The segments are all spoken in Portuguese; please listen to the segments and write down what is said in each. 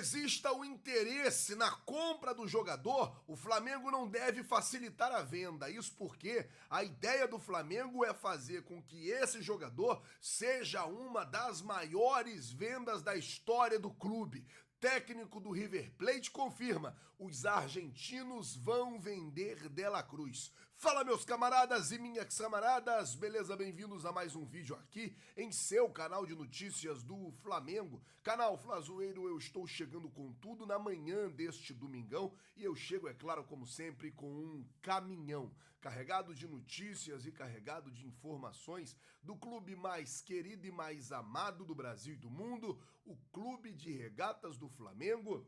exista o interesse na compra do jogador, o Flamengo não deve facilitar a venda. Isso porque a ideia do Flamengo é fazer com que esse jogador seja uma das maiores vendas da história do clube. Técnico do River Plate confirma: os argentinos vão vender De La Cruz. Fala, meus camaradas e minhas camaradas, beleza? Bem-vindos a mais um vídeo aqui em seu canal de notícias do Flamengo. Canal Flazoeiro, eu estou chegando com tudo na manhã deste domingão e eu chego, é claro, como sempre, com um caminhão carregado de notícias e carregado de informações do clube mais querido e mais amado do Brasil e do mundo, o Clube de Regatas do Flamengo,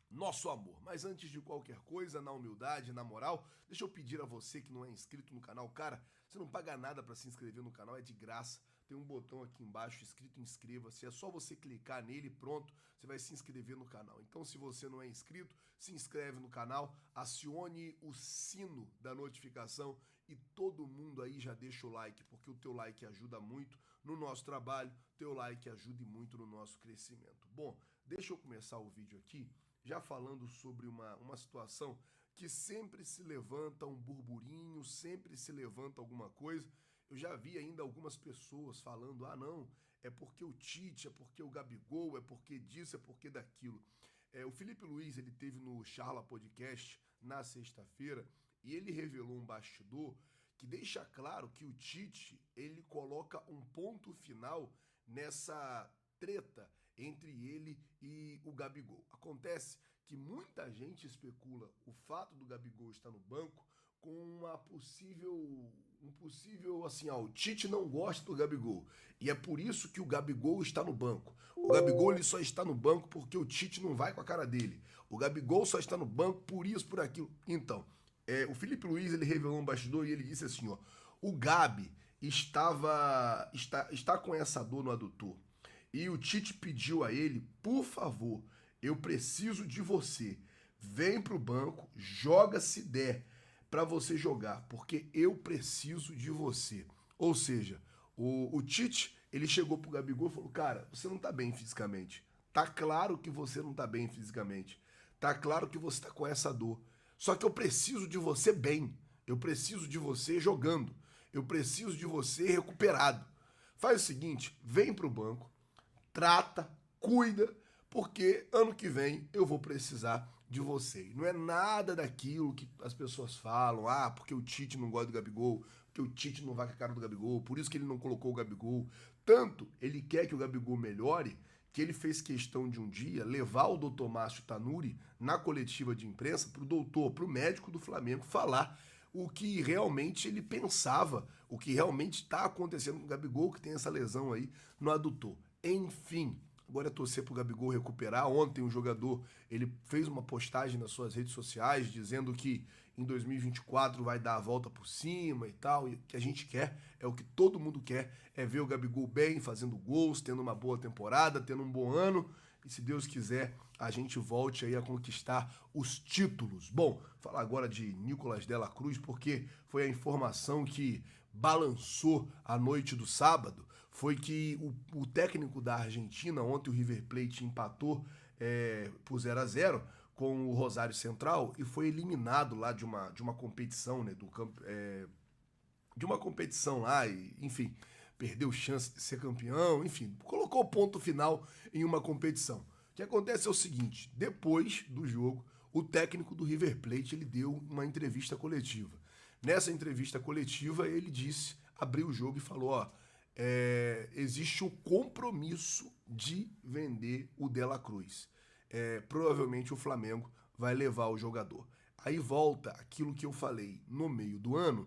nosso amor. Mas antes de qualquer coisa, na humildade, na moral, deixa eu pedir a você que não é inscrito no canal, cara, você não paga nada para se inscrever no canal, é de graça. Tem um botão aqui embaixo escrito inscreva-se, é só você clicar nele e pronto, você vai se inscrever no canal. Então, se você não é inscrito, se inscreve no canal, acione o sino da notificação e todo mundo aí já deixa o like, porque o teu like ajuda muito no nosso trabalho, teu like ajuda muito no nosso crescimento. Bom, deixa eu começar o vídeo aqui já falando sobre uma situação que sempre se levanta um burburinho, sempre se levanta alguma coisa. Eu já vi ainda algumas pessoas falando, ah não, é porque o Tite, é porque o Gabigol, é porque disso, é porque daquilo. O Felipe Luiz, ele teve no Charla Podcast na sexta-feira e ele revelou um bastidor que deixa claro que o Tite, ele coloca um ponto final nessa treta entre ele e o Gabigol. Acontece que muita gente especula o fato do Gabigol estar no banco com um possível assim, o Tite não gosta do Gabigol e é por isso que o Gabigol está no banco. O Gabigol ele só está no banco porque o Tite não vai com a cara dele. O Gabigol só está no banco por isso, por aquilo. Então, o Felipe Luiz ele revelou um bastidor e ele disse assim, o Gabi está com essa dor no adutor. E o Tite pediu a ele, por favor, eu preciso de você. Vem pro banco, joga se der para você jogar, porque eu preciso de você. Ou seja, o Tite, ele chegou pro Gabigol e falou, cara, você não tá bem fisicamente. Tá claro que você não tá bem fisicamente. Tá claro que você tá com essa dor. Só que eu preciso de você bem. Eu preciso de você jogando. Eu preciso de você recuperado. Faz o seguinte, vem pro banco, trata, cuida, porque ano que vem eu vou precisar de você. E não é nada daquilo que as pessoas falam, porque o Tite não gosta do Gabigol, porque o Tite não vai com a cara do Gabigol, por isso que ele não colocou o Gabigol. Tanto ele quer que o Gabigol melhore, que ele fez questão de um dia levar o doutor Márcio Tanuri na coletiva de imprensa pro médico do Flamengo falar o que realmente ele pensava, o que realmente está acontecendo com o Gabigol, que tem essa lesão aí no adutor. Enfim, agora é torcer pro Gabigol recuperar. Ontem o jogador, ele fez uma postagem nas suas redes sociais dizendo que em 2024 vai dar a volta por cima e tal, e o que a gente quer, é o que todo mundo quer, é ver o Gabigol bem, fazendo gols, tendo uma boa temporada, tendo um bom ano, e se Deus quiser, a gente volte aí a conquistar os títulos. Bom, falar agora de Nicolás De La Cruz, porque foi a informação que balançou a noite do sábado, foi que o técnico da Argentina, ontem o River Plate empatou por 0-0 com o Rosário Central e foi eliminado lá de uma competição, né, de uma competição lá, e, enfim, perdeu chance de ser campeão, enfim, colocou ponto final em uma competição. O que acontece é o seguinte, depois do jogo, o técnico do River Plate, ele deu uma entrevista coletiva. Nessa entrevista coletiva, ele disse, abriu o jogo e falou, existe um compromisso de vender o De La Cruz. Provavelmente o Flamengo vai levar o jogador. Aí volta aquilo que eu falei, no meio do ano,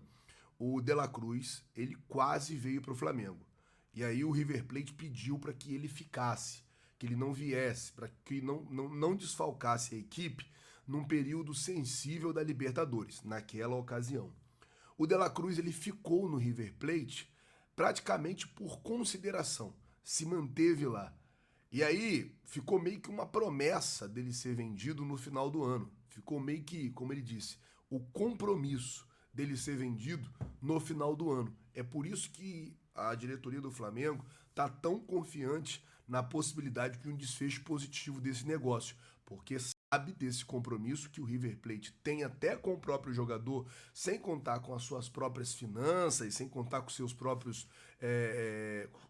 o De La Cruz, ele quase veio para o Flamengo. E aí o River Plate pediu para que ele ficasse, que ele não viesse, para que não desfalcasse a equipe num período sensível da Libertadores, naquela ocasião. O De La Cruz, ele ficou no River Plate praticamente por consideração, se manteve lá. E aí ficou meio que uma promessa dele ser vendido no final do ano. Ficou meio que, como ele disse, o compromisso dele ser vendido no final do ano. É por isso que a diretoria do Flamengo está tão confiante na possibilidade de um desfecho positivo desse negócio, porque sabe desse compromisso que o River Plate tem até com o próprio jogador, sem contar com as suas próprias finanças, sem contar com seus próprios,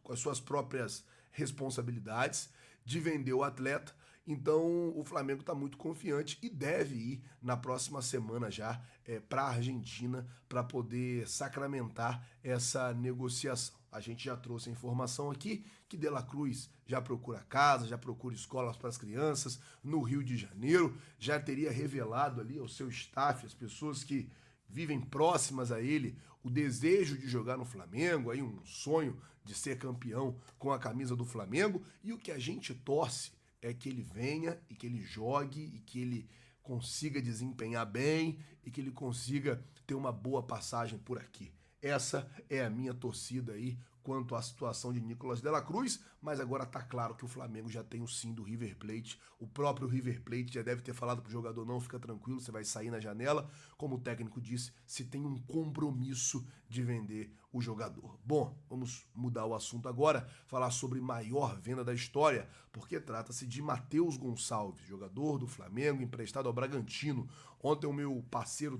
com as suas próprias responsabilidades de vender o atleta. Então o Flamengo está muito confiante e deve ir na próxima semana já para a Argentina para poder sacramentar essa negociação. A gente já trouxe a informação aqui que De La Cruz já procura casa, já procura escolas para as crianças no Rio de Janeiro, já teria revelado ali ao seu staff, as pessoas que vivem próximas a ele, o desejo de jogar no Flamengo, aí um sonho de ser campeão com a camisa do Flamengo, e o que a gente torce é que ele venha e que ele jogue e que ele consiga desempenhar bem e que ele consiga ter uma boa passagem por aqui. Essa é a minha torcida aí quanto à situação de Nicolás de la Cruz, mas agora tá claro que o Flamengo já tem o sim do River Plate, o próprio River Plate já deve ter falado pro jogador, não, fica tranquilo, você vai sair na janela, como o técnico disse, se tem um compromisso de vender o jogador. Bom, vamos mudar o assunto agora, falar sobre maior venda da história, porque trata-se de Matheus Gonçalves, jogador do Flamengo, emprestado ao Bragantino. Ontem o meu parceiro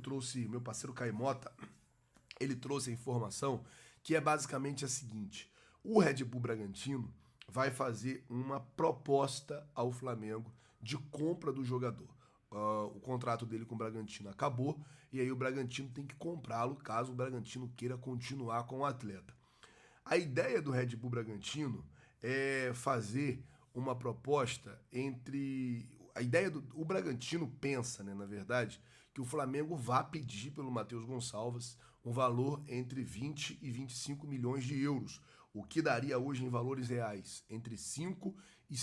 Caimota, ele trouxe a informação que é basicamente a seguinte: o Red Bull Bragantino vai fazer uma proposta ao Flamengo de compra do jogador. O contrato dele com o Bragantino acabou e aí o Bragantino tem que comprá-lo caso o Bragantino queira continuar com o atleta. A ideia do Red Bull Bragantino é fazer uma proposta entre... O Bragantino pensa, né, na verdade, que o Flamengo vá pedir pelo Matheus Gonçalves um valor entre 20 e 25 milhões de euros, o que daria hoje em valores reais entre 105 e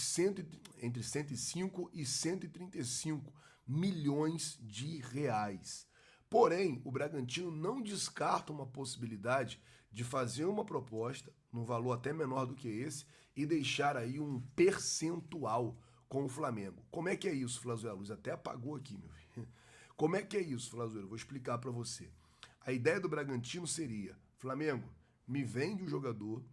135 milhões de reais. Porém, o Bragantino não descarta uma possibilidade de fazer uma proposta num valor até menor do que esse e deixar aí um percentual com o Flamengo. Como é que é isso, Flazuelo? A luz até apagou aqui, meu filho. Como é que é isso, Flazuelo? Vou explicar para você. A ideia do Bragantino seria: Flamengo, me vende o jogador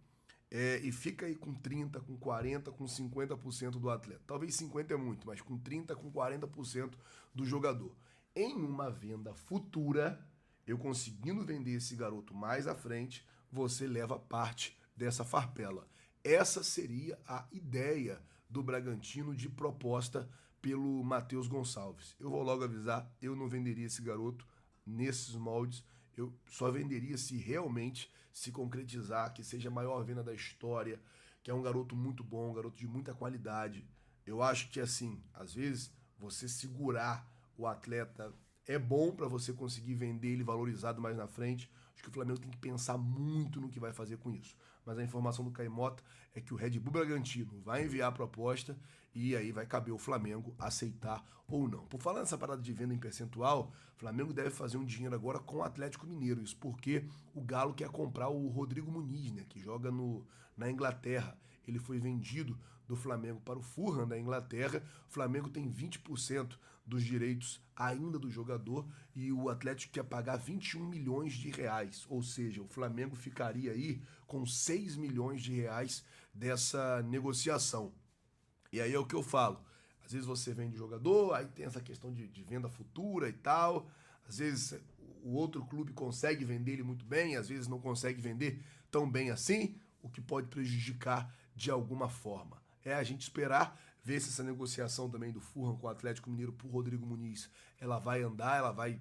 e fica aí com 30%, com 40%, com 50% do atleta. Talvez 50% é muito, mas com 30%, com 40% do jogador. Em uma venda futura, eu conseguindo vender esse garoto mais à frente, você leva parte dessa farpela. Essa seria a ideia do Bragantino de proposta pelo Matheus Gonçalves. Eu vou logo avisar, eu não venderia esse garoto nesses moldes, eu só venderia se realmente se concretizar, que seja a maior venda da história, que é um garoto muito bom, um garoto de muita qualidade. Eu acho que, assim, às vezes, você segurar o atleta é bom para você conseguir vender ele valorizado mais na frente. Acho que o Flamengo tem que pensar muito no que vai fazer com isso. Mas a informação do Caimota é que o Red Bull Bragantino vai enviar a proposta e aí vai caber o Flamengo aceitar ou não. Por falar nessa parada de venda em percentual, o Flamengo deve fazer um dinheiro agora com o Atlético Mineiro. Isso porque o Galo quer comprar o Rodrigo Muniz, né, que joga na Inglaterra. Ele foi vendido do Flamengo para o Fulham da Inglaterra. O Flamengo tem 20% dos direitos ainda do jogador e o Atlético quer pagar 21 milhões de reais. Ou seja, o Flamengo ficaria aí com 6 milhões de reais dessa negociação. E aí é o que eu falo. Às vezes você vende o jogador, aí tem essa questão de venda futura e tal. Às vezes o outro clube consegue vender ele muito bem, às vezes não consegue vender tão bem assim, o que pode prejudicar de alguma forma. É a gente esperar, ver se essa negociação também do Fulham com o Atlético Mineiro por Rodrigo Muniz, ela vai andar, ela vai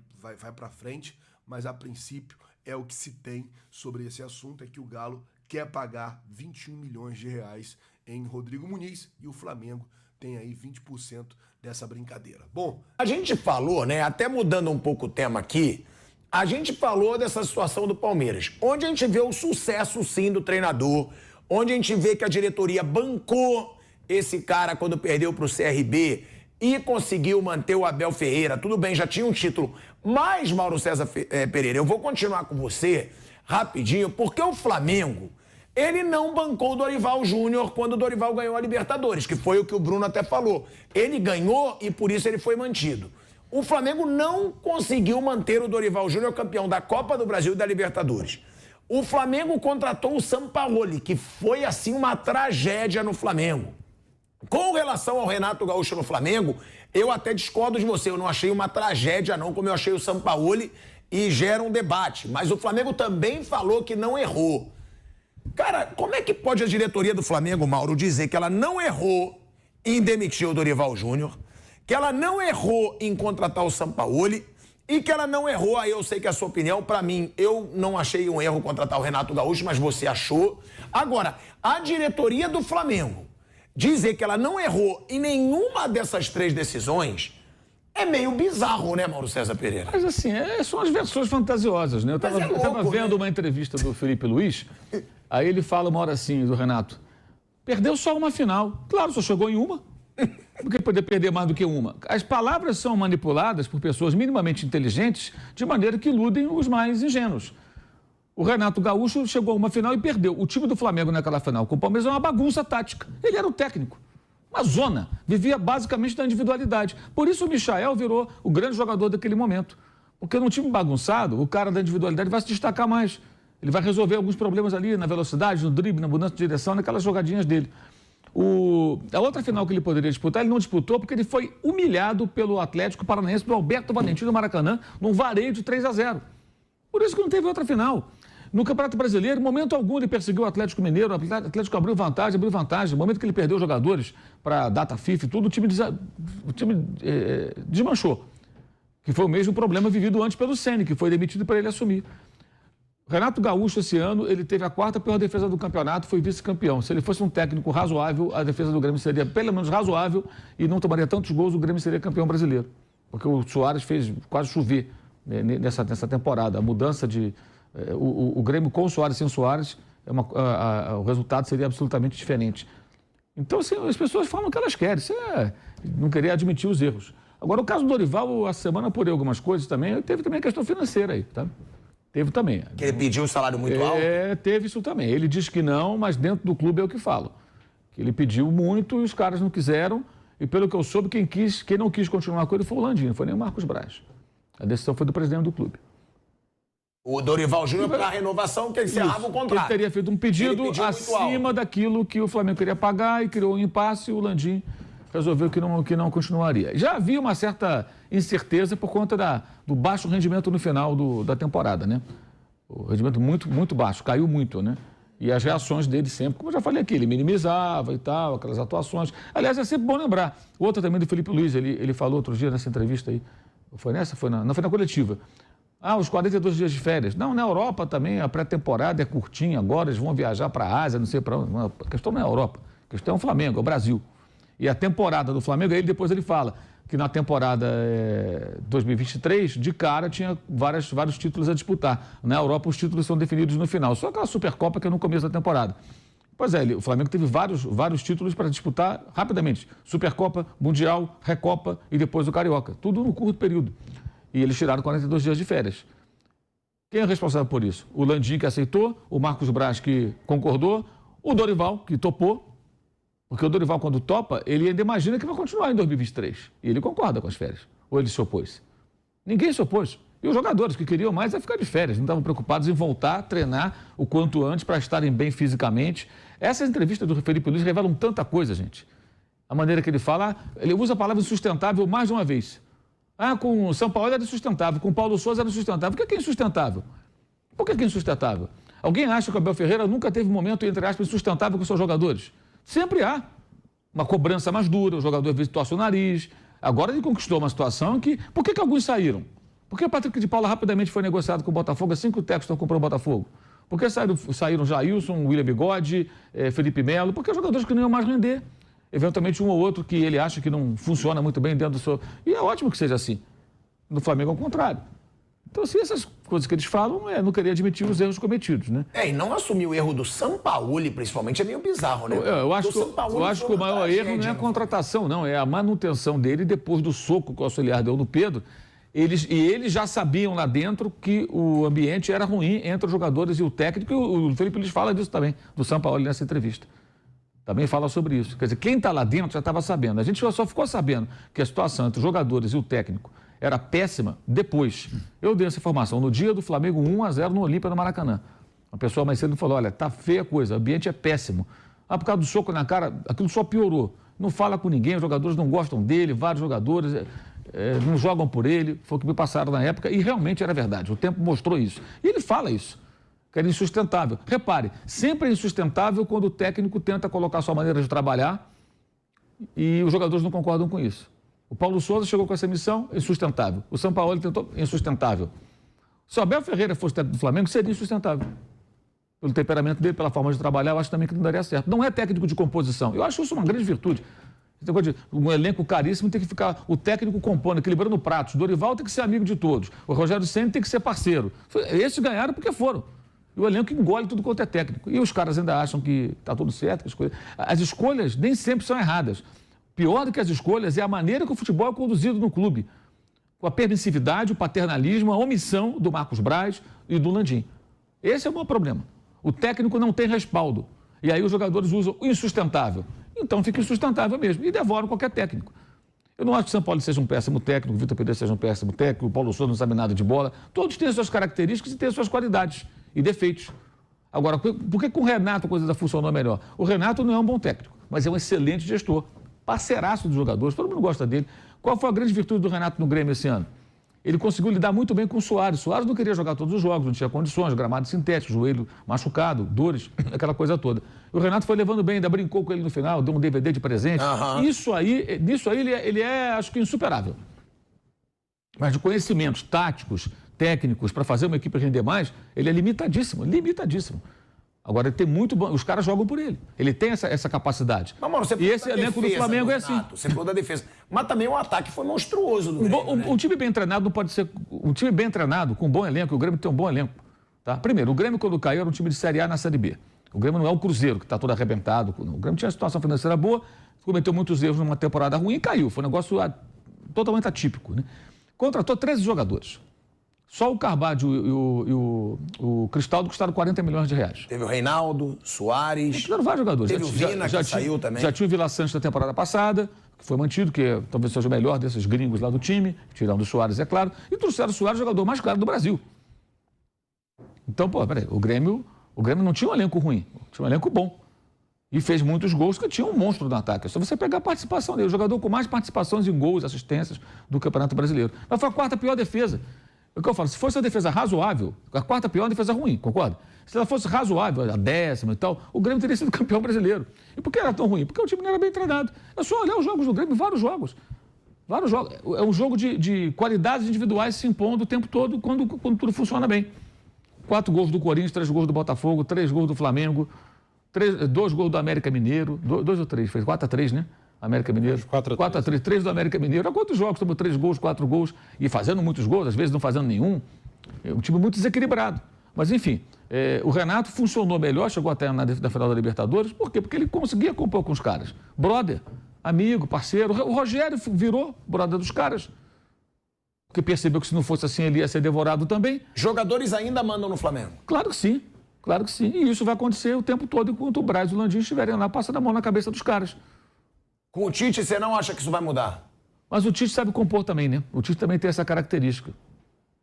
para frente, mas a princípio é o que se tem sobre esse assunto, é que o Galo quer pagar 21 milhões de reais em Rodrigo Muniz e o Flamengo tem aí 20% dessa brincadeira. Bom, a gente falou, né, até mudando um pouco o tema aqui, a gente falou dessa situação do Palmeiras, onde a gente vê o sucesso, sim, do treinador, onde a gente vê que a diretoria bancou esse cara quando perdeu para o CRB e conseguiu manter o Abel Ferreira. Tudo bem, já tinha um título. Mas, Mauro César Pereira, eu vou continuar com você rapidinho, porque o Flamengo, ele não bancou o Dorival Júnior quando o Dorival ganhou a Libertadores, que foi o que o Bruno até falou. Ele ganhou e por isso ele foi mantido. O Flamengo não conseguiu manter o Dorival Júnior campeão da Copa do Brasil e da Libertadores. O Flamengo contratou o Sampaoli, que foi, assim, uma tragédia no Flamengo. Com relação ao Renato Gaúcho no Flamengo, eu até discordo de você. Eu não achei uma tragédia, não, como eu achei o Sampaoli, e gera um debate. Mas o Flamengo também falou que não errou. Cara, como é que pode a diretoria do Flamengo, Mauro, dizer que ela não errou em demitir o Dorival Júnior, que ela não errou em contratar o Sampaoli e que ela não errou, aí eu sei que é a sua opinião, pra mim, eu não achei um erro contratar o Renato Gaúcho, mas você achou. Agora, a diretoria do Flamengo dizer que ela não errou em nenhuma dessas 3 decisões é meio bizarro, né, Mauro César Pereira? Mas assim, são as versões fantasiosas, né? Eu tava vendo uma entrevista do Felipe Luiz, aí ele fala uma hora assim, do Renato, perdeu só uma final. Claro, só chegou em uma. Porque poder perder mais do que uma. As palavras são manipuladas por pessoas minimamente inteligentes de maneira que iludem os mais ingênuos. O Renato Gaúcho chegou a uma final e perdeu. O time do Flamengo naquela final com o Palmeiras é uma bagunça tática. Ele era o técnico. Uma zona. Vivia basicamente da individualidade. Por isso o Michael virou o grande jogador daquele momento. Porque num time bagunçado, o cara da individualidade vai se destacar mais. Ele vai resolver alguns problemas ali na velocidade, no drible, na mudança de direção, naquelas jogadinhas dele. A outra final que ele poderia disputar, ele não disputou porque ele foi humilhado pelo Atlético Paranaense do Alberto Valentim do Maracanã num vareio de 3-0. Por isso que não teve outra final. No Campeonato Brasileiro, em momento algum ele perseguiu o Atlético Mineiro, o Atlético abriu vantagem. No momento que ele perdeu jogadores para a data FIFA e tudo, o time desmanchou. Que foi o mesmo problema vivido antes pelo Ceni, que foi demitido para ele assumir. Renato Gaúcho, esse ano, ele teve a 4ª pior defesa do campeonato, foi vice-campeão. Se ele fosse um técnico razoável, a defesa do Grêmio seria pelo menos razoável e não tomaria tantos gols, o Grêmio seria campeão brasileiro. Porque o Soares fez quase chover nessa temporada. A mudança de... O Grêmio com o Soares e sem o Soares, o resultado seria absolutamente diferente. Então, assim, as pessoas falam o que elas querem. Isso não querer admitir os erros. Agora, o caso do Dorival, a semana apurei algumas coisas também, teve também a questão financeira aí, tá? Teve também. Que ele pediu um salário muito alto? Teve isso também. Ele diz que não, mas dentro do clube é o que falo. Que ele pediu muito e os caras não quiseram. E pelo que eu soube, quem não quis continuar com ele foi o Landim, não foi nem o Marcos Braz. A decisão foi do presidente do clube. O Dorival Júnior pela renovação que encerrava o contrato. Ele teria feito um pedido acima daquilo que o Flamengo queria pagar e criou um impasse e o Landim resolveu que não continuaria. Já havia uma certa incerteza por conta do baixo rendimento no final da temporada, né? O rendimento muito, muito baixo, caiu muito, né? E as reações dele sempre, como eu já falei aqui, ele minimizava e tal, aquelas atuações. Aliás, é sempre bom lembrar. Outra também do Felipe Luiz, ele falou outro dia nessa entrevista aí, foi nessa? Não, foi na coletiva. Os 42 dias de férias. Não, na Europa também a pré-temporada é curtinha, agora eles vão viajar para a Ásia, não sei para onde. A questão não é a Europa, a questão é o Flamengo, é o Brasil. E a temporada do Flamengo, depois ele fala que na temporada 2023, de cara, tinha vários títulos a disputar. Na Europa, os títulos são definidos no final. Só aquela Supercopa que é no começo da temporada. Pois é, o Flamengo teve vários títulos para disputar rapidamente. Supercopa, Mundial, Recopa e depois o Carioca. Tudo no curto período. E eles tiraram 42 dias de férias. Quem é responsável por isso? O Landim, que aceitou, o Marcos Braz, que concordou, o Dorival, que topou. Porque o Dorival, quando topa, ele ainda imagina que vai continuar em 2023. E ele concorda com as férias. Ou ele se opôs? Ninguém se opôs. E os jogadores que queriam mais é ficar de férias. Não estavam preocupados em voltar a treinar o quanto antes para estarem bem fisicamente. Essas entrevistas do Felipe Luiz revelam tanta coisa, gente. A maneira que ele fala, ele usa a palavra insustentável mais de uma vez. Com o São Paulo era insustentável, com o Paulo Souza era insustentável. Por que é insustentável? Por que é insustentável? Alguém acha que o Abel Ferreira nunca teve um momento, entre aspas, insustentável com seus jogadores? Sempre há uma cobrança mais dura, o jogador às vezes torce o nariz. Agora ele conquistou uma situação que... Por que alguns saíram? Por que o Patrick de Paula rapidamente foi negociado com o Botafogo assim que o Textor comprou o Botafogo? Por que saíram Jailson, William Bigode, Felipe Melo? Porque jogadores que não iam mais render. Eventualmente um ou outro que ele acha que não funciona muito bem dentro do seu... E é ótimo que seja assim. No Flamengo é o contrário. Então, assim, essas coisas que eles falam, não queria admitir os erros cometidos, né? E não assumir o erro do Sampaoli, principalmente, é meio bizarro, né? Eu acho que o maior erro não é a contratação, não. É a manutenção dele depois do soco que o auxiliar deu no Pedro. Eles já sabiam lá dentro que o ambiente era ruim entre os jogadores e o técnico. E o Felipe Luiz fala disso também, do Sampaoli nessa entrevista. Também fala sobre isso. Quer dizer, quem está lá dentro já estava sabendo. A gente só ficou sabendo que a situação entre os jogadores e o técnico era péssima depois. Eu dei essa informação no dia do Flamengo 1-0 no Olímpia, no Maracanã. Uma pessoa mais cedo falou, olha, tá feia a coisa, o ambiente é péssimo. Por causa do soco na cara, aquilo só piorou. Não fala com ninguém, os jogadores não gostam dele, vários jogadores não jogam por ele. Foi o que me passaram na época e realmente era verdade. O tempo mostrou isso. E ele fala isso, que era insustentável. Repare, sempre é insustentável quando o técnico tenta colocar sua maneira de trabalhar e os jogadores não concordam com isso. O Paulo Souza chegou com essa missão, insustentável. O Sampaoli tentou, insustentável. Se o Abel Ferreira fosse técnico do Flamengo, seria insustentável. Pelo temperamento dele, pela forma de trabalhar, eu acho também que não daria certo. Não é técnico de composição. Eu acho isso uma grande virtude. Um elenco caríssimo tem que ficar o técnico compondo, equilibrando pratos. O Dorival tem que ser amigo de todos. O Rogério Ceni tem que ser parceiro. Esses ganharam porque foram. E o elenco engole tudo quanto é técnico. E os caras ainda acham que está tudo certo. Que as escolhas nem sempre são erradas. Pior do que as escolhas é a maneira que o futebol é conduzido no clube. Com a permissividade, o paternalismo, a omissão do Marcos Braz e do Landim. Esse é o maior problema. O técnico não tem respaldo. E aí os jogadores usam o insustentável. Então fica insustentável mesmo. E devoram qualquer técnico. Eu não acho que o São Paulo seja um péssimo técnico, o Vitor Pereira seja um péssimo técnico, o Paulo Souza não sabe nada de bola. Todos têm as suas características e têm as suas qualidades e defeitos. Agora, por que com o Renato a coisa funcionou melhor? O Renato não é um bom técnico, mas é um excelente gestor. Parceiraço dos jogadores, todo mundo gosta dele. Qual foi a grande virtude do Renato no Grêmio esse ano? Ele conseguiu lidar muito bem com o Soares. O Soares não queria jogar todos os jogos, não tinha condições, gramado sintético, joelho machucado, dores, aquela coisa toda. O Renato foi levando bem, ainda brincou com ele no final, deu um DVD de presente. Nisso aí ele é, acho que, insuperável. Mas de conhecimentos táticos, técnicos, para fazer uma equipe render mais, ele é limitadíssimo, limitadíssimo. Agora, ele tem muito bom. Os caras jogam por ele. Ele tem essa capacidade. Mas, mano, e esse elenco do Flamengo é assim. Você falou da defesa. Mas também o ataque foi monstruoso do Grêmio, né? Um time bem treinado não pode ser. Um time bem treinado, com um bom elenco, o Grêmio tem um bom elenco. Tá? Primeiro, o Grêmio, quando caiu, era um time de Série A na Série B. O Grêmio não é o Cruzeiro, que está todo arrebentado. O Grêmio tinha uma situação financeira boa, cometeu muitos erros numa temporada ruim e caiu. Foi um negócio totalmente atípico. Né? Contratou 13 jogadores. Só o Carvalho e o Cristaldo custaram 40 milhões de reais. Teve o Reinaldo, Soares. Tiveram vários jogadores. Teve o Vina, que saiu também. Já tinha o Vila Santos da temporada passada, que foi mantido, que talvez seja o melhor desses gringos lá do time, tirando o Soares, é claro. E trouxeram o Soares, o jogador mais caro do Brasil. Então, peraí, o Grêmio não tinha um elenco ruim, tinha um elenco bom. E fez muitos gols, que tinha um monstro no ataque. É só você pegar a participação dele. O jogador com mais participações em gols, assistências do Campeonato Brasileiro. Mas foi a quarta pior defesa. É o que eu falo, se fosse a defesa razoável, a quarta pior é a defesa ruim, concorda? Se ela fosse razoável, a 10ª e tal, o Grêmio teria sido campeão brasileiro. E por que era tão ruim? Porque o time não era bem treinado. É só olhar os jogos do Grêmio, vários jogos. Vários jogos. É um jogo de qualidades individuais se impondo o tempo todo quando tudo funciona bem. 4 gols do Corinthians, 3 gols do Botafogo, 3 gols do Flamengo, 2 gols do América Mineiro, 2 ou 3, fez 4-3, né? América Mineiro. 4-3, 3 do América Mineiro. Há quantos jogos tomou 3 gols, 4 gols e fazendo muitos gols, às vezes não fazendo nenhum. É um time muito desequilibrado. Mas, enfim, o Renato funcionou melhor, chegou até na final da Libertadores. Por quê? Porque ele conseguia compor com os caras. Brother, amigo, parceiro. O Rogério virou brother dos caras. Porque percebeu que se não fosse assim ele ia ser devorado também. Jogadores ainda mandam no Flamengo? Claro que sim. Claro que sim. E isso vai acontecer o tempo todo enquanto o Braz e o Landim estiverem lá passando a mão na cabeça dos caras. Com o Tite, você não acha que isso vai mudar? Mas o Tite sabe compor também, né? O Tite também tem essa característica.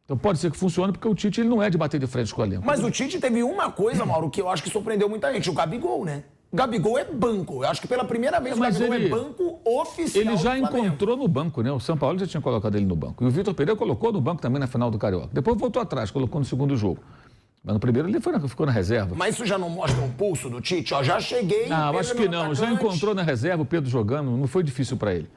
Então pode ser que funcione, porque o Tite ele não é de bater de frente com o elenco. Mas o Tite teve uma coisa, Mauro, que eu acho que surpreendeu muita gente. O Gabigol, né? O Gabigol é banco. Eu acho que pela primeira vez o Gabigol é banco oficial. Ele já encontrou no banco, né? O São Paulo já tinha colocado ele no banco. E o Vitor Pereira colocou no banco também na final do Carioca. Depois voltou atrás, colocou no segundo jogo. Mas no primeiro ele ficou na reserva. Mas isso já não mostra um pulso do Tite? Ó, já cheguei... Não, acho que não. Já encontrou na reserva o Pedro jogando, não foi difícil para ele.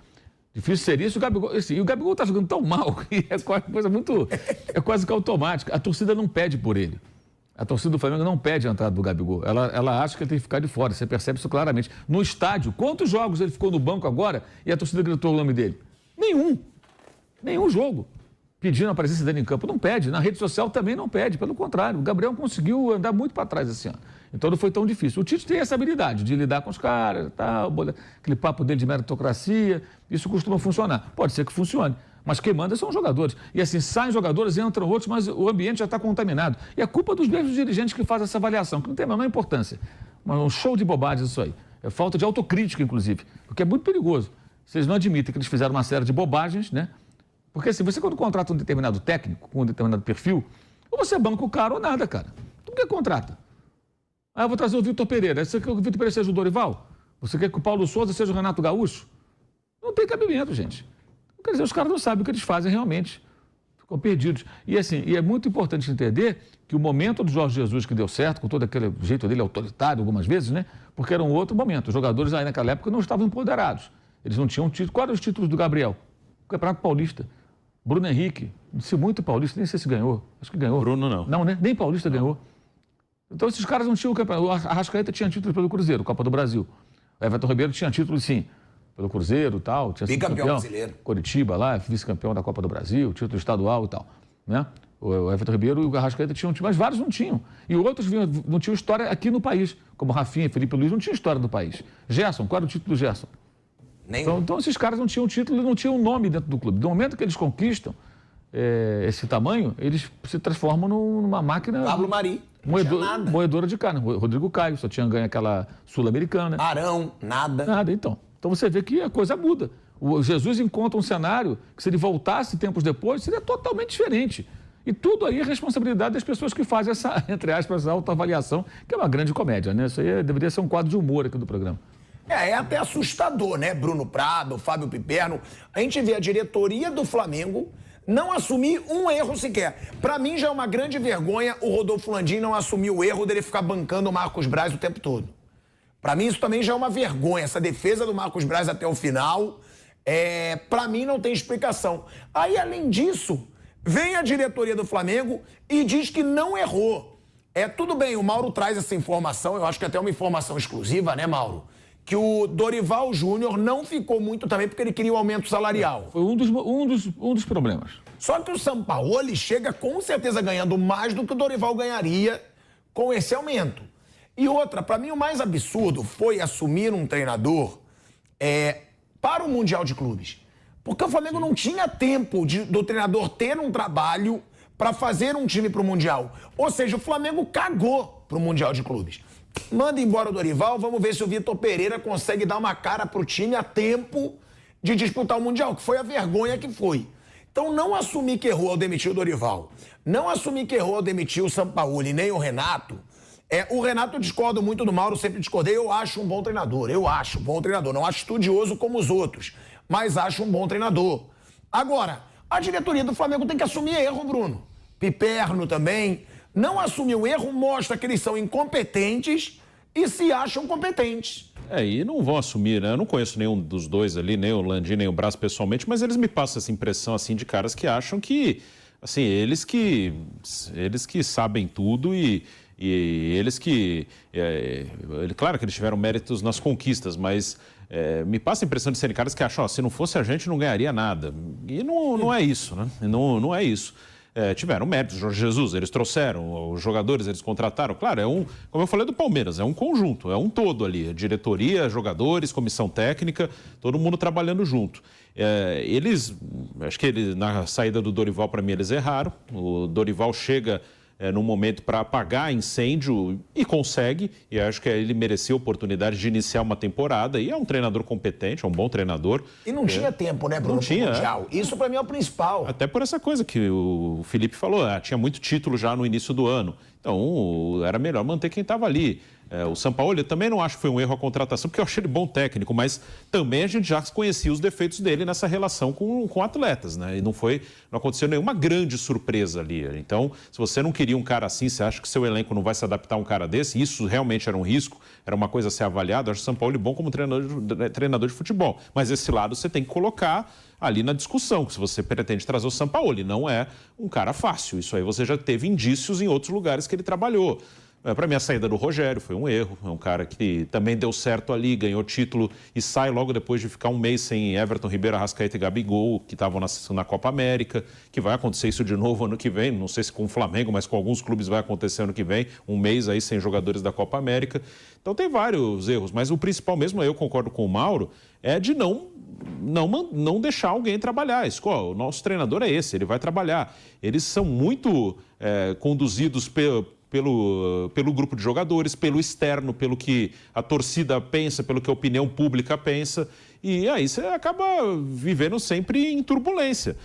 Difícil seria se o Gabigol... E o Gabigol tá jogando tão mal que é coisa muito... É quase que automática. A torcida não pede por ele. A torcida do Flamengo não pede a entrada do Gabigol. Ela acha que ele tem que ficar de fora. Você percebe isso claramente. No estádio, quantos jogos ele ficou no banco agora e a torcida gritou o nome dele? Nenhum. Nenhum jogo. Pedindo a presença dele em campo, não pede. Na rede social também não pede, pelo contrário. O Gabriel conseguiu andar muito para trás esse ano. Então não foi tão difícil. O Tite tem essa habilidade de lidar com os caras, tal, aquele papo dele de meritocracia, isso costuma funcionar. Pode ser que funcione, mas quem manda são os jogadores. E assim, saem jogadores, entram outros, mas o ambiente já está contaminado. E é culpa dos mesmos dirigentes que fazem essa avaliação, que não tem a menor importância. Mas um show de bobagens isso aí. É falta de autocrítica, inclusive, porque é muito perigoso. Vocês não admitem que eles fizeram uma série de bobagens, né? Porque assim, você quando contrata um determinado técnico, com um determinado perfil, ou você banca o cara ou nada, cara. que contrata? Ah, eu vou trazer o Vitor Pereira. Você quer que o Vitor Pereira seja o Dorival? Você quer que o Paulo Souza seja o Renato Gaúcho? Não tem cabimento, gente. Quer dizer, os caras não sabem o que eles fazem realmente. Ficam perdidos. E assim, é muito importante entender que o momento do Jorge Jesus que deu certo, com todo aquele jeito dele autoritário algumas vezes, né? Porque era um outro momento. Os jogadores aí naquela época não estavam empoderados. Eles não tinham título. Quais eram os títulos do Gabriel? O Campeonato Paulista. Bruno Henrique, disse muito Paulista, nem sei se ganhou. Acho que ganhou. Bruno não. Não, né? Nem Paulista ganhou. Então esses caras não tinham o campeonato. A Arrascaeta tinha título pelo Cruzeiro, Copa do Brasil. O Everton Ribeiro tinha título, sim, pelo Cruzeiro e tal. Tinha sido bicampeão brasileiro. Coritiba lá, vice-campeão da Copa do Brasil, título estadual e tal. Né? O Everton Ribeiro e o Arrascaeta tinham, mas vários não tinham. E outros não tinham história aqui no país, como Rafinha, Felipe Luiz, não tinham história do país. Gerson, qual era o título do Gerson? Então esses caras não tinham título, não tinham nome dentro do clube. Do momento que eles conquistam esse tamanho, eles se transformam numa máquina... Pablo Mari, moedora de carne. Rodrigo Caio, só tinha ganho aquela Sul-Americana. Arão, nada. Nada, então. Então você vê que a coisa muda. O Jesus encontra um cenário que, se ele voltasse tempos depois, seria totalmente diferente. E tudo aí é responsabilidade das pessoas que fazem essa, entre aspas, essa autoavaliação, que é uma grande comédia, né? Isso aí deveria ser um quadro de humor aqui do programa. É até assustador, né? Bruno Prado, Fábio Piperno. A gente vê a diretoria do Flamengo não assumir um erro sequer. Pra mim já é uma grande vergonha o Rodolfo Landim não assumir o erro dele ficar bancando o Marcos Braz o tempo todo. Pra mim isso também já é uma vergonha. Essa defesa do Marcos Braz até o final, pra mim não tem explicação. Aí, além disso, vem a diretoria do Flamengo e diz que não errou. Tudo bem, o Mauro traz essa informação, eu acho que até uma informação exclusiva, né, Mauro? Que o Dorival Júnior não ficou muito também porque ele queria um aumento salarial. Foi um dos problemas. Só que o Sampaoli chega com certeza ganhando mais do que o Dorival ganharia com esse aumento. E outra, para mim o mais absurdo foi assumir um treinador para o Mundial de Clubes. Porque o Flamengo não tinha tempo do treinador ter um trabalho para fazer um time para o Mundial. Ou seja, o Flamengo cagou para o Mundial de Clubes. Manda embora o Dorival, vamos ver se o Vitor Pereira consegue dar uma cara pro time a tempo de disputar o Mundial, que foi a vergonha que foi. Então não assumir que errou ao demitir o Dorival, não assumir que errou ao demitir o Sampaoli, nem o Renato. O Renato eu discordo muito do Mauro, sempre discordei, eu acho um bom treinador, não acho estudioso como os outros, mas acho um bom treinador. Agora, a diretoria do Flamengo tem que assumir erro, Bruno. Piperno também. Não assumir o erro mostra que eles são incompetentes e se acham competentes. E não vão assumir, né? Eu não conheço nenhum dos dois ali, nem o Landim, nem o Braz pessoalmente, mas eles me passam essa impressão, assim, de caras que acham que, assim, eles que sabem tudo e eles que... claro que eles tiveram méritos nas conquistas, mas me passa a impressão de serem caras que acham, se não fosse a gente não ganharia nada. E não é isso, né? Não é isso. Tiveram méritos, Jorge Jesus, eles trouxeram, os jogadores eles contrataram. Claro, como eu falei do Palmeiras, é um conjunto, é um todo ali. Diretoria, jogadores, comissão técnica, todo mundo trabalhando junto. Acho que na saída do Dorival, para mim, eles erraram. O Dorival chega num momento para apagar incêndio e consegue, e acho que ele merecia a oportunidade de iniciar uma temporada, e é um treinador competente, é um bom treinador. E não tinha tempo, né, Bruno? Não tinha. Isso para mim é o principal. Até por essa coisa que o Felipe falou, tinha muito título já no início do ano, então era melhor manter quem estava ali. O Sampaoli, eu também não acho que foi um erro a contratação, porque eu achei ele bom técnico, mas também a gente já conhecia os defeitos dele nessa relação com atletas, né? E não aconteceu nenhuma grande surpresa ali. Então, se você não queria um cara assim, você acha que seu elenco não vai se adaptar a um cara desse, isso realmente era um risco, era uma coisa a ser avaliada. Eu acho o Sampaoli bom como treinador de futebol, mas esse lado você tem que colocar ali na discussão, que se você pretende trazer o Sampaoli, não é um cara fácil. Isso aí você já teve indícios em outros lugares que ele trabalhou. Para mim, a saída do Rogério foi um erro. É um cara que também deu certo ali, ganhou título e sai logo depois de ficar um mês sem Everton Ribeiro, Arrascaeta e Gabigol, que estavam na Copa América, que vai acontecer isso de novo ano que vem. Não sei se com o Flamengo, mas com alguns clubes vai acontecer ano que vem. Um mês aí sem jogadores da Copa América. Então tem vários erros, mas o principal mesmo, eu concordo com o Mauro, é de não deixar alguém trabalhar. O nosso treinador é esse, ele vai trabalhar. Eles são muito conduzidos pelo grupo de jogadores, pelo externo, pelo que a torcida pensa, pelo que a opinião pública pensa. E aí você acaba vivendo sempre em turbulência.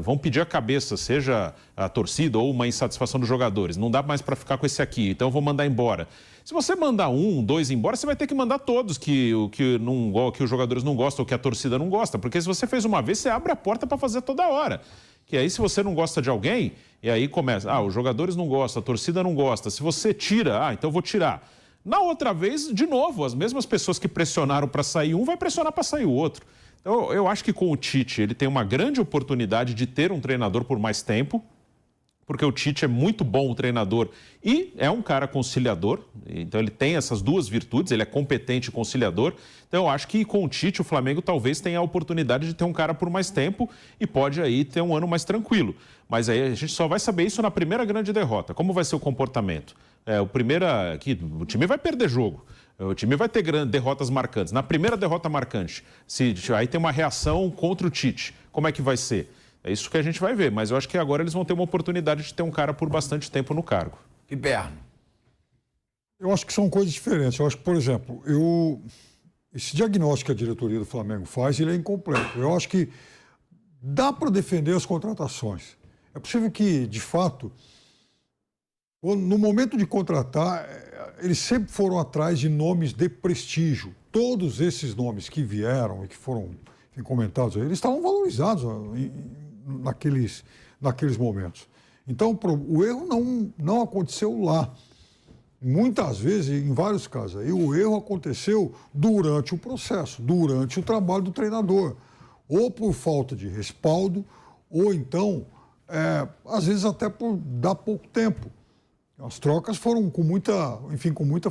Vão pedir a cabeça, seja a torcida ou uma insatisfação dos jogadores. Não dá mais para ficar com esse aqui, então eu vou mandar embora. Se você mandar 1, 2 embora, você vai ter que mandar todos que os jogadores não gostam ou que a torcida não gosta. Porque se você fez uma vez, você abre a porta para fazer toda hora. Que aí, se você não gosta de alguém, e aí começa, os jogadores não gostam, a torcida não gosta. Se você tira, então eu vou tirar. Na outra vez, de novo, as mesmas pessoas que pressionaram para sair um, vai pressionar para sair o outro. Então, eu acho que com o Tite, ele tem uma grande oportunidade de ter um treinador por mais tempo, porque o Tite é muito bom o treinador e é um cara conciliador, então ele tem essas duas virtudes, ele é competente e conciliador. Então eu acho que com o Tite o Flamengo talvez tenha a oportunidade de ter um cara por mais tempo e pode aí ter um ano mais tranquilo. Mas aí a gente só vai saber isso na primeira grande derrota, como vai ser o comportamento. O time vai perder jogo, o time vai ter derrotas marcantes. Na primeira derrota marcante, aí tem uma reação contra o Tite, como é que vai ser? É isso que a gente vai ver, mas eu acho que agora eles vão ter uma oportunidade de ter um cara por bastante tempo no cargo. Piperno. Eu acho que são coisas diferentes. Eu acho que, por exemplo, esse diagnóstico que a diretoria do Flamengo faz, ele é incompleto. Eu acho que dá para defender as contratações. É possível que, de fato, no momento de contratar, eles sempre foram atrás de nomes de prestígio. Todos esses nomes que vieram e que foram comentados aí, eles estavam valorizados naqueles momentos. Então, o erro não aconteceu lá. Muitas vezes, em vários casos, aí, o erro aconteceu durante o processo, durante o trabalho do treinador. Ou por falta de respaldo, ou então, às vezes até por dar pouco tempo. As trocas foram com muita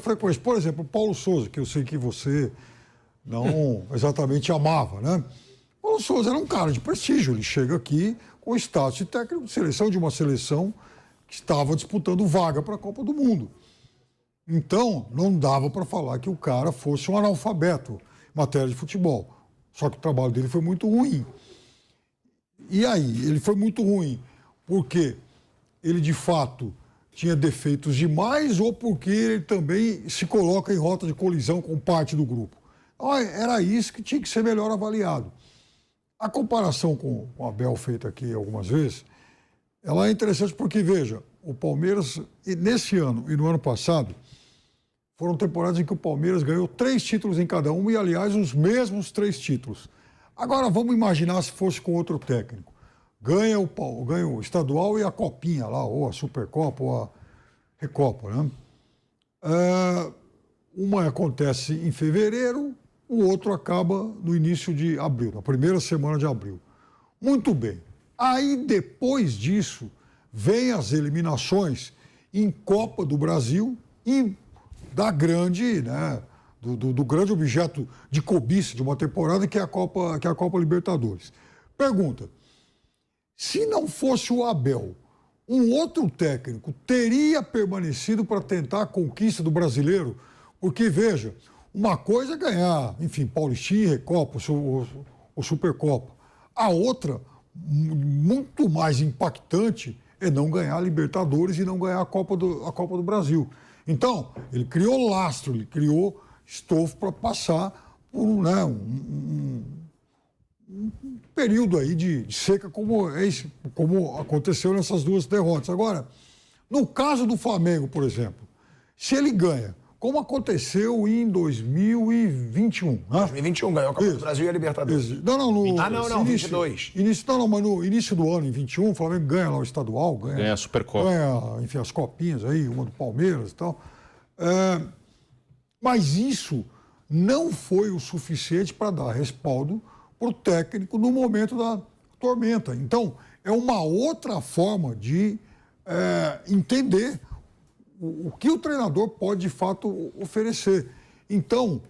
frequência. Por exemplo, o Paulo Souza, que eu sei que você não exatamente amava, né? O Paulo Souza era um cara de prestígio, ele chega aqui com o status de técnico de seleção, de uma seleção que estava disputando vaga para a Copa do Mundo. Então, não dava para falar que o cara fosse um analfabeto em matéria de futebol. Só que o trabalho dele foi muito ruim. E aí, ele foi muito ruim porque ele, de fato, tinha defeitos demais ou porque ele também se coloca em rota de colisão com parte do grupo. Era isso que tinha que ser melhor avaliado. A comparação com o Abel feita aqui algumas vezes, ela é interessante porque, veja, o Palmeiras, nesse ano e no ano passado, foram temporadas em que o Palmeiras ganhou 3 títulos em cada um e, aliás, os mesmos 3 títulos. Agora, vamos imaginar se fosse com outro técnico. Ganha o estadual e a copinha lá, ou a Supercopa, ou a Recopa, né? Uma acontece em fevereiro, o outro acaba no início de abril, na primeira semana de abril. Muito bem. Aí, depois disso, vem as eliminações em Copa do Brasil e da grande, né, do grande objeto de cobiça de uma temporada, que é a Copa Libertadores. Pergunta, se não fosse o Abel, um outro técnico teria permanecido para tentar a conquista do brasileiro? Porque, veja, uma coisa é ganhar, enfim, Paulistinha, Recopa, ou Supercopa. A outra, muito mais impactante, é não ganhar a Libertadores e não ganhar a Copa do Brasil. Então, ele criou lastro, ele criou estofo para passar por um período aí de seca como aconteceu nessas 2 derrotas. Agora, no caso do Flamengo, por exemplo, se ele ganha, como aconteceu em 2021. Né? 2021 ganhou a Copa do Brasil e a Libertadores. Não, 22. Mas no início do ano, em 21, o Flamengo ganha lá o estadual, ganha a Supercopa. Ganha, enfim, as copinhas aí, uma do Palmeiras e tal. Mas isso não foi o suficiente para dar respaldo para o técnico no momento da tormenta. Então, é uma outra forma de entender o que o treinador pode, de fato, oferecer. Então,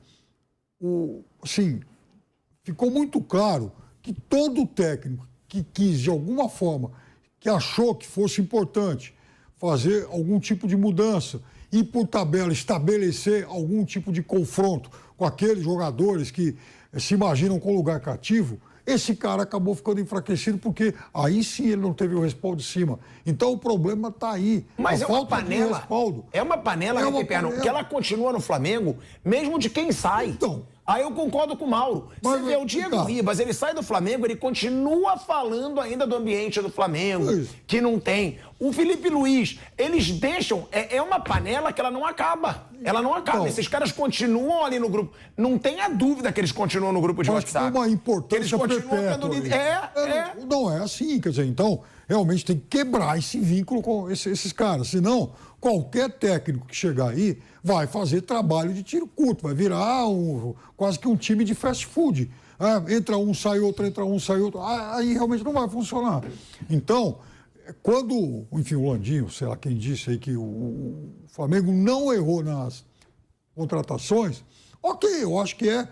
ficou muito claro que todo técnico que quis, de alguma forma, que achou que fosse importante fazer algum tipo de mudança e, por tabela, estabelecer algum tipo de confronto com aqueles jogadores que se imaginam com lugar cativo, esse cara acabou ficando enfraquecido porque aí sim ele não teve o respaldo de cima. Então o problema está aí. Mas é uma panela. É uma panela, Piperno, que ela continua no Flamengo, mesmo de quem sai. Então, Aí eu concordo com o Mauro. Você vê, o Diego Ribas, ele sai do Flamengo, ele continua falando ainda do ambiente do Flamengo, que não tem. O Felipe Luiz, eles deixam... É uma panela que ela não acaba. Ela não acaba. Então, esses caras continuam ali no grupo. Não tenha dúvida que eles continuam no grupo de WhatsApp. Mas uma importância perpétua. Não é assim, quer dizer, então, realmente tem que quebrar esse vínculo com esses caras. Senão, qualquer técnico que chegar aí vai fazer trabalho de tiro curto, vai virar quase que um time de fast food. Entra um, sai outro, entra um, sai outro. Aí realmente não vai funcionar. Então, quando, enfim, o Landinho, sei lá quem disse aí que o Flamengo não errou nas contratações, ok, eu acho que é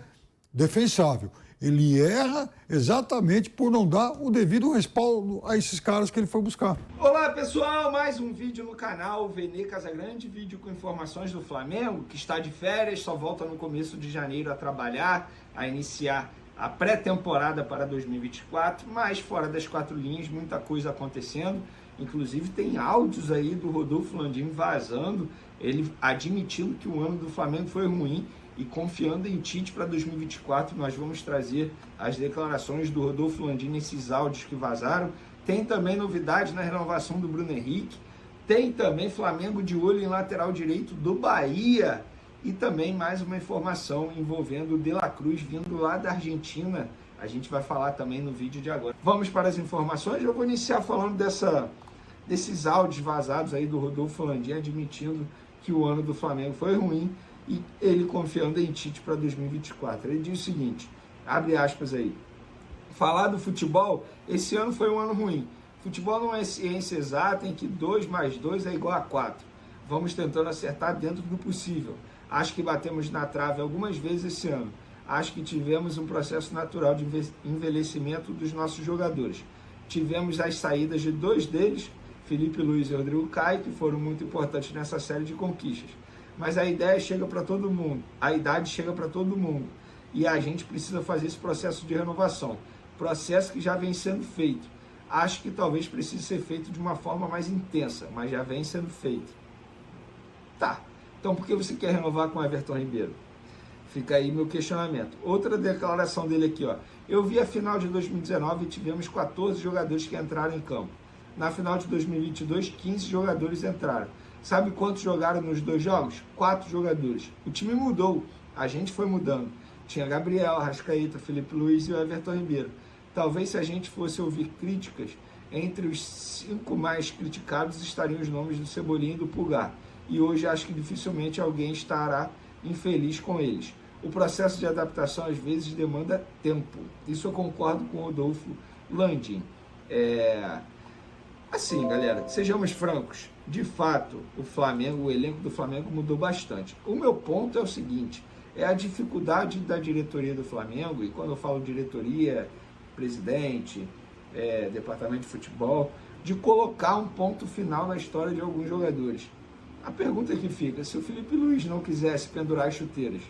defensável. Ele erra exatamente por não dar o devido respaldo a esses caras que ele foi buscar. Olá pessoal, mais um vídeo no canal Vene Casagrande, vídeo com informações do Flamengo, que está de férias, só volta no começo de janeiro a trabalhar, a iniciar a pré-temporada para 2024, mas fora das quatro linhas, muita coisa acontecendo, inclusive tem áudios aí do Rodolfo Landim vazando, ele admitindo que o ano do Flamengo foi ruim, e confiando em Tite para 2024, nós vamos trazer as declarações do Rodolfo Landim nesses áudios que vazaram. Tem também novidade na renovação do Bruno Henrique. Tem também Flamengo de olho em lateral direito do Bahia. E também mais uma informação envolvendo o De La Cruz vindo lá da Argentina. A gente vai falar também no vídeo de agora. Vamos para as informações. Eu vou iniciar falando desses áudios vazados aí do Rodolfo Landim admitindo que o ano do Flamengo foi ruim e ele confiando em Tite para 2024. Ele diz o seguinte, abre aspas aí, falar do futebol, esse ano foi um ano ruim. Futebol não é ciência exata em que 2 mais 2 é igual a 4. Vamos tentando acertar dentro do possível. Acho que batemos na trave algumas vezes esse ano. Acho que tivemos um processo natural de envelhecimento dos nossos jogadores. Tivemos as saídas de 2 deles, Felipe Luiz e Rodrigo Caio, que foram muito importantes nessa série de conquistas. Mas a ideia chega para todo mundo, a idade chega para todo mundo. E a gente precisa fazer esse processo de renovação. Processo que já vem sendo feito. Acho que talvez precise ser feito de uma forma mais intensa, mas já vem sendo feito. Tá, então por que você quer renovar com o Everton Ribeiro? Fica aí meu questionamento. Outra declaração dele aqui, ó. Eu vi a final de 2019 e tivemos 14 jogadores que entraram em campo. Na final de 2022, 15 jogadores entraram. Sabe quantos jogaram nos 2 jogos? 4 jogadores. O time mudou, a gente foi mudando. Tinha Gabriel, Arrascaeta, Felipe Luiz e o Everton Ribeiro. Talvez se a gente fosse ouvir críticas, entre os 5 mais criticados estariam os nomes do Cebolinha e do Pulgar. E hoje acho que dificilmente alguém estará infeliz com eles. O processo de adaptação às vezes demanda tempo. Isso eu concordo com o Rodolfo Landim. Assim, galera, sejamos francos. De fato, o elenco do Flamengo mudou bastante. O meu ponto é o seguinte, é a dificuldade da diretoria do Flamengo, e quando eu falo diretoria, presidente, departamento de futebol, de colocar um ponto final na história de alguns jogadores. A pergunta que fica, se o Felipe Luiz não quisesse pendurar as chuteiras,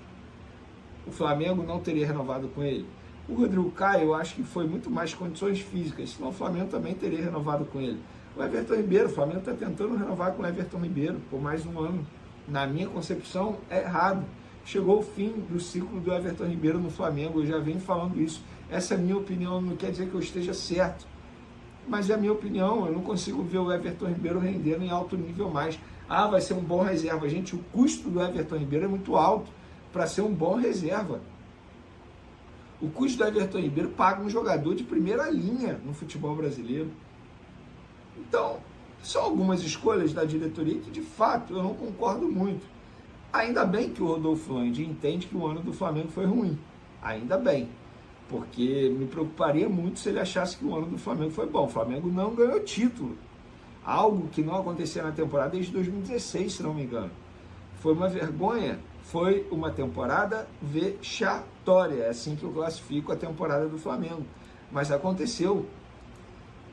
o Flamengo não teria renovado com ele? O Rodrigo Caio, eu acho que foi muito mais condições físicas, senão o Flamengo também teria renovado com ele. O Everton Ribeiro, o Flamengo está tentando renovar com o Everton Ribeiro por mais um ano. Na minha concepção, é errado. Chegou o fim do ciclo do Everton Ribeiro no Flamengo, eu já venho falando isso. Essa é a minha opinião, não quer dizer que eu esteja certo. Mas é a minha opinião, eu não consigo ver o Everton Ribeiro rendendo em alto nível mais. Vai ser um bom reserva. Gente, o custo do Everton Ribeiro é muito alto para ser um bom reserva. O custo do Everton Ribeiro paga um jogador de primeira linha no futebol brasileiro. Então, são algumas escolhas da diretoria que, de fato, eu não concordo muito. Ainda bem que o Rodolfo Landim entende que o ano do Flamengo foi ruim. Ainda bem. Porque me preocuparia muito se ele achasse que o ano do Flamengo foi bom. O Flamengo não ganhou título. Algo que não acontecia na temporada desde 2016, se não me engano. Foi uma vergonha. Foi uma temporada vexatória. É assim que eu classifico a temporada do Flamengo. Mas aconteceu.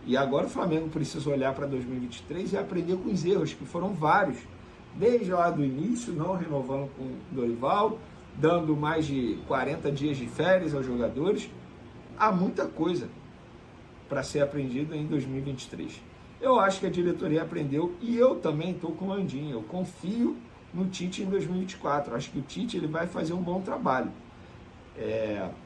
E agora o Flamengo precisa olhar para 2023 e aprender com os erros, que foram vários. Desde lá do início, não renovando com o Dorival, dando mais de 40 dias de férias aos jogadores. Há muita coisa para ser aprendida em 2023. Eu acho que a diretoria aprendeu e eu também estou com o Landim. Eu confio no Tite em 2024. Acho que o Tite ele vai fazer um bom trabalho.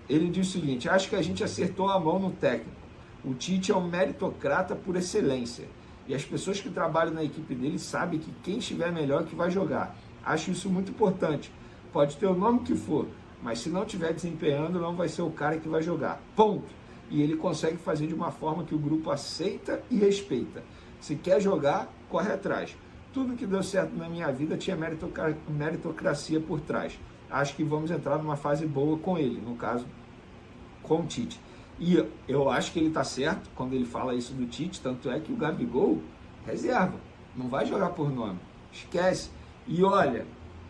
Ele diz o seguinte: acho que a gente acertou a mão no técnico. O Tite é um meritocrata por excelência. E as pessoas que trabalham na equipe dele sabem que quem estiver melhor que vai jogar. Acho isso muito importante. Pode ter o nome que for, mas se não estiver desempenhando, não vai ser o cara que vai jogar. Ponto. E ele consegue fazer de uma forma que o grupo aceita e respeita. Se quer jogar, corre atrás. Tudo que deu certo na minha vida tinha meritocracia por trás. Acho que vamos entrar numa fase boa com ele, no caso, com o Tite. E eu acho que ele está certo quando ele fala isso do Tite, tanto é que o Gabigol reserva, não vai jogar por nome, esquece. E olha,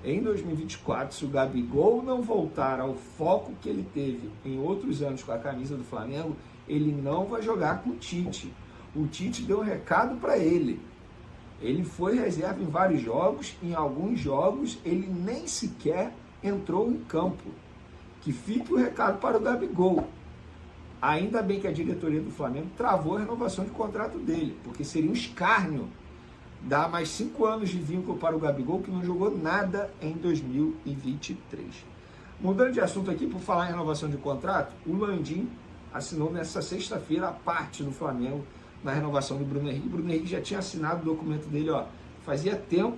em 2024, se o Gabigol não voltar ao foco que ele teve em outros anos com a camisa do Flamengo, ele não vai jogar com o Tite. O Tite deu um recado para ele. Ele foi reserva em vários jogos, em alguns jogos ele nem sequer entrou em campo. Que fique o recado para o Gabigol. Ainda bem que a diretoria do Flamengo travou a renovação de contrato dele, porque seria um escárnio dar mais 5 anos de vínculo para o Gabigol, que não jogou nada em 2023. Mudando de assunto aqui, por falar em renovação de contrato, o Landim assinou nessa sexta-feira a parte do Flamengo na renovação do Bruno Henrique. O Bruno Henrique já tinha assinado o documento dele, fazia tempo.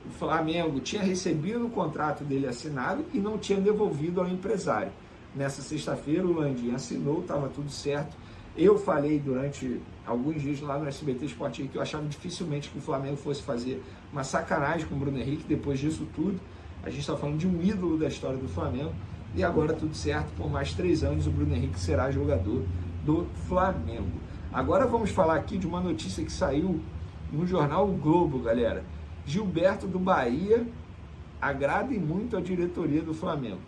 O Flamengo tinha recebido o contrato dele assinado e não tinha devolvido ao empresário. Nessa sexta-feira o Landim assinou, estava tudo certo. Eu falei durante alguns dias lá no SBT Esportivo que eu achava dificilmente que o Flamengo fosse fazer uma sacanagem com o Bruno Henrique depois disso tudo. A gente está falando de um ídolo da história do Flamengo e agora tudo certo, por mais 3 anos o Bruno Henrique será jogador do Flamengo. Agora vamos falar aqui de uma notícia que saiu no jornal O Globo, galera. Gilberto do Bahia agrada muito a diretoria do Flamengo.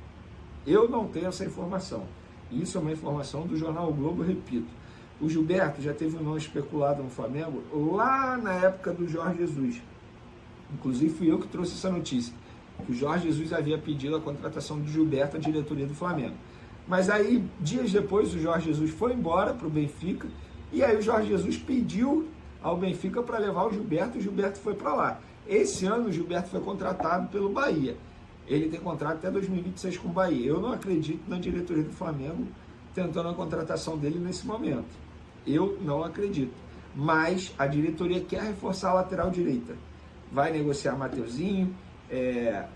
Eu não tenho essa informação. Isso é uma informação do jornal O Globo, repito. O Gilberto já teve um nome especulado no Flamengo lá na época do Jorge Jesus. Inclusive fui eu que trouxe essa notícia, que o Jorge Jesus havia pedido a contratação de Gilberto à diretoria do Flamengo. Mas aí, dias depois, o Jorge Jesus foi embora para o Benfica, e aí o Jorge Jesus pediu ao Benfica para levar o Gilberto, e o Gilberto foi para lá. Esse ano o Gilberto foi contratado pelo Bahia. Ele tem contrato até 2026 com o Bahia. Eu não acredito na diretoria do Flamengo tentando a contratação dele nesse momento. Eu não acredito. Mas a diretoria quer reforçar a lateral direita. Vai negociar Mateuzinho,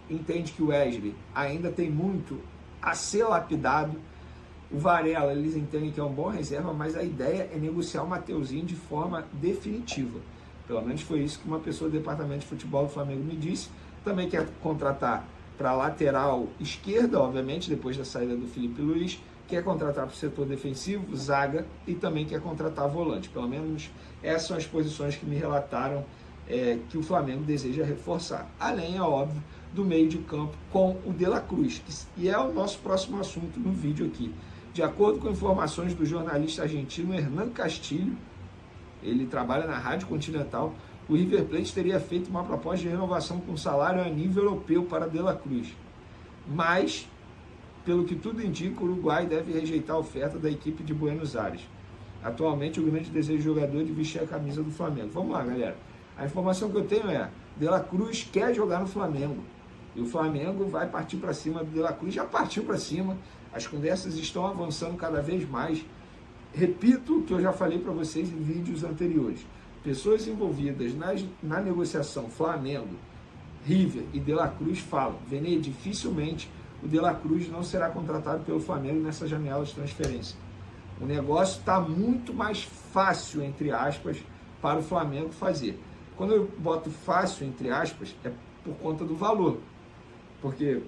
entende que o Wesley ainda tem muito a ser lapidado. O Varela, eles entendem que é um bom reserva, mas a ideia é negociar o Mateuzinho de forma definitiva. Pelo menos foi isso que uma pessoa do departamento de futebol do Flamengo me disse. Também quer contratar para a lateral esquerda, obviamente, depois da saída do Felipe Luiz, quer contratar para o setor defensivo, zaga, e também quer contratar volante. Pelo menos essas são as posições que me relataram que o Flamengo deseja reforçar. Além, é óbvio, do meio de campo com o De La Cruz, e é o nosso próximo assunto no vídeo aqui. De acordo com informações do jornalista argentino Hernán Castilho, ele trabalha na Rádio Continental, o River Plate teria feito uma proposta de renovação com salário a nível europeu para De La Cruz. Mas, pelo que tudo indica, o Uruguai deve rejeitar a oferta da equipe de Buenos Aires. Atualmente, o grande desejo do jogador é de vestir a camisa do Flamengo. Vamos lá, galera. A informação que eu tenho é: De La Cruz quer jogar no Flamengo. E o Flamengo vai partir para cima do De La Cruz. Já partiu para cima. As conversas estão avançando cada vez mais. Repito o que eu já falei para vocês em vídeos anteriores. Pessoas envolvidas na negociação Flamengo, River e De La Cruz falam: Vene, dificilmente o De La Cruz não será contratado pelo Flamengo nessa janela de transferência. O negócio está muito mais fácil, entre aspas, para o Flamengo fazer. Quando eu boto fácil, entre aspas, é por conta do valor. Porque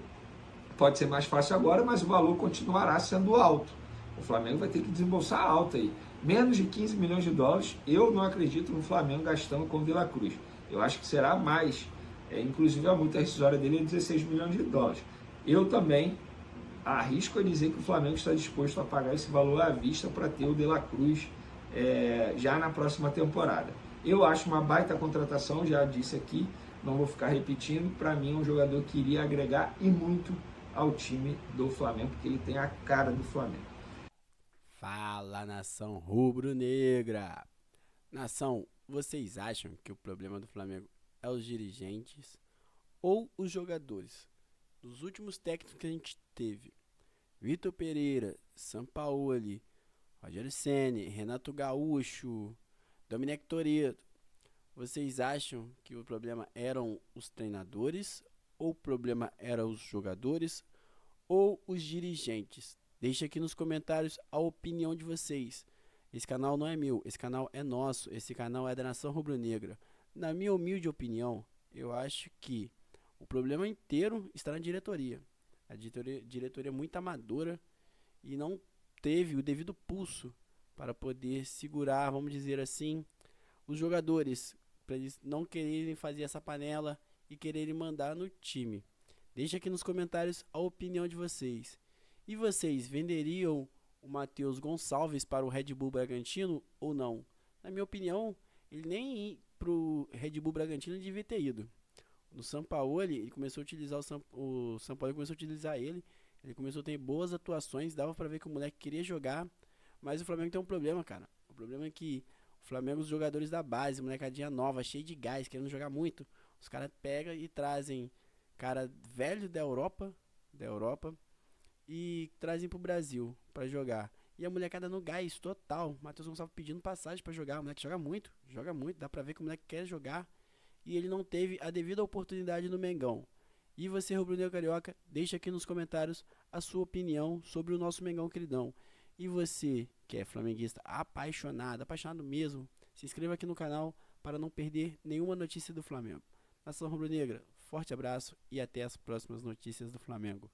pode ser mais fácil agora, mas o valor continuará sendo alto. O Flamengo vai ter que desembolsar alto aí. Menos de 15 milhões de dólares, eu não acredito no Flamengo gastando com o De La Cruz. Eu acho que será mais. Inclusive a multa rescisória dele é 16 milhões de dólares. Eu também arrisco a dizer que o Flamengo está disposto a pagar esse valor à vista para ter o De La Cruz já na próxima temporada. Eu acho uma baita contratação, já disse aqui, não vou ficar repetindo. Para mim é um jogador que iria agregar e muito ao time do Flamengo, porque ele tem a cara do Flamengo. Fala, nação rubro-negra! Nação, vocês acham que o problema do Flamengo é os dirigentes ou os jogadores? Dos últimos técnicos que a gente teve, Vitor Pereira, Sampaoli, Rogério Ceni, Renato Gaúcho, Domenech Toretto, vocês acham que o problema eram os treinadores, ou o problema eram os jogadores, ou os dirigentes? Deixe aqui nos comentários a opinião de vocês. Esse canal não é meu, esse canal é nosso, esse canal é da Nação Rubro-Negra. Na minha humilde opinião, eu acho que o problema inteiro está na diretoria. A diretoria é muito amadora e não teve o devido pulso para poder segurar, vamos dizer assim, os jogadores, para eles não quererem fazer essa panela e quererem mandar no time. Deixa aqui nos comentários a opinião de vocês. E vocês venderiam o Matheus Gonçalves para o Red Bull Bragantino ou não? Na minha opinião, ele nem para o Red Bull Bragantino devia ter ido. No Sampaoli, ele começou a utilizar o Sampaoli começou a utilizar ele começou a ter boas atuações, dava pra ver que o moleque queria jogar, mas o Flamengo tem um problema, cara. O problema é que o Flamengo, os jogadores da base, molecadinha nova, cheio de gás, querendo jogar muito, os caras pegam e trazem cara velho da Europa e trazem pro Brasil pra jogar. E a molecada no gás total. Matheus Gonçalves pedindo passagem pra jogar. O moleque joga muito, dá pra ver que o moleque quer jogar. E ele não teve a devida oportunidade no Mengão. E você, rubro-negro carioca, deixa aqui nos comentários a sua opinião sobre o nosso Mengão queridão. E você, que é flamenguista apaixonado mesmo, se inscreva aqui no canal para não perder nenhuma notícia do Flamengo. Nação Rubro-Negra, forte abraço e até as próximas notícias do Flamengo.